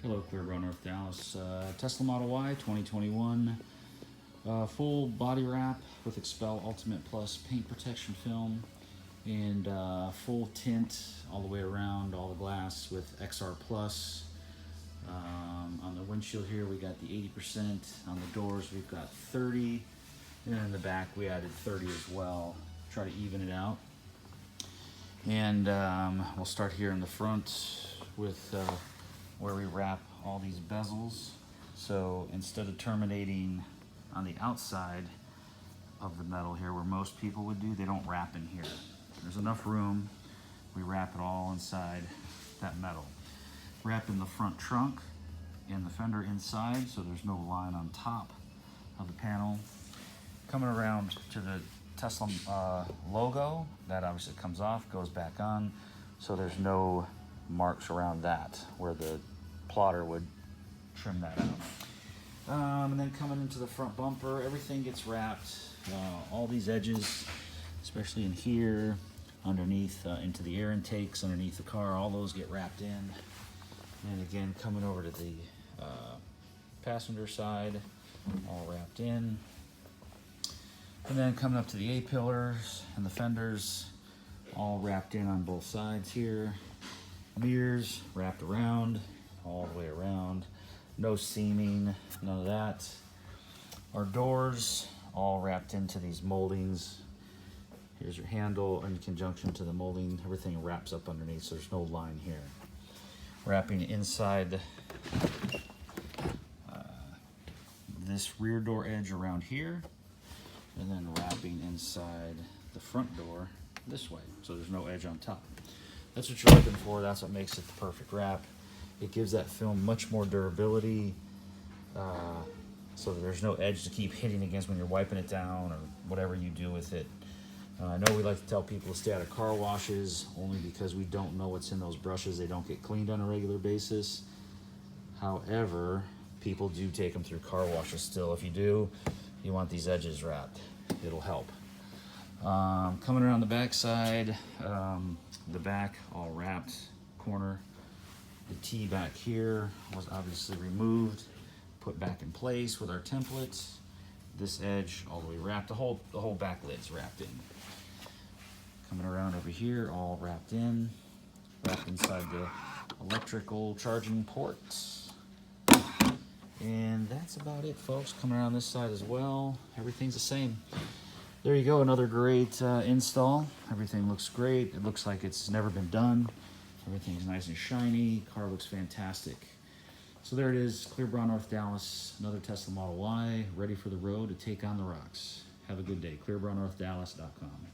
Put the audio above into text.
Hello, Clearbrook, North Dallas. Tesla Model Y 2021. Full body wrap with Expel Ultimate Plus paint protection film and full tint all the way around all the glass with XR Plus. On the windshield here we got the 80%. On the doors we've got 30. And in the back we added 30 as well. Try to even it out. And we'll start here in the front with where we wrap all these bezels. So instead of terminating on the outside of the metal here where most people would do, they don't wrap in here. There's enough room. We wrap it all inside that metal. Wrap in the front trunk and the fender inside so there's no line on top of the panel. Coming around to the Tesla logo, that obviously comes off, goes back on, so there's no marks around that where the plotter would trim that out. And then coming into the front bumper, everything gets wrapped. All these edges, especially in here, underneath into the air intakes, underneath the car, all those get wrapped in. And again, coming over to the passenger side, all wrapped in. And then coming up to the A-pillars and the fenders, all wrapped in on both sides here. Mirrors wrapped around, all the way around. No seaming, none of that. Our doors all wrapped into these moldings. Here's your handle in conjunction to the molding. Everything wraps up underneath, so there's no line here. Wrapping inside this rear door edge around here, and then wrapping inside the front door this way, so there's no edge on top. That's what you're looking for. That's what makes it the perfect wrap. It gives that film much more durability, so that there's no edge to keep hitting against when you're wiping it down or whatever you do with it. I know we like to tell people to stay out of car washes only because we don't know what's in those brushes. They don't get cleaned on a regular basis. However, people do take them through car washes still. If you do, you want these edges wrapped. It'll help. Coming around the back side, the back all wrapped, corner. The T back here was obviously removed, put back in place with our templates. This edge all the way wrapped, the whole back lid's wrapped in. Coming around over here, all wrapped in, wrapped inside the electrical charging ports. And that's about it, folks. Coming around this side as well, everything's the same. There you go, another great install. Everything looks great. It looks like it's never been done. Everything's nice and shiny. Car looks fantastic. So there it is, Clearbrook, North Dallas. Another Tesla Model Y, ready for the road to take on the rocks. Have a good day. ClearbrookNorthDallas.com.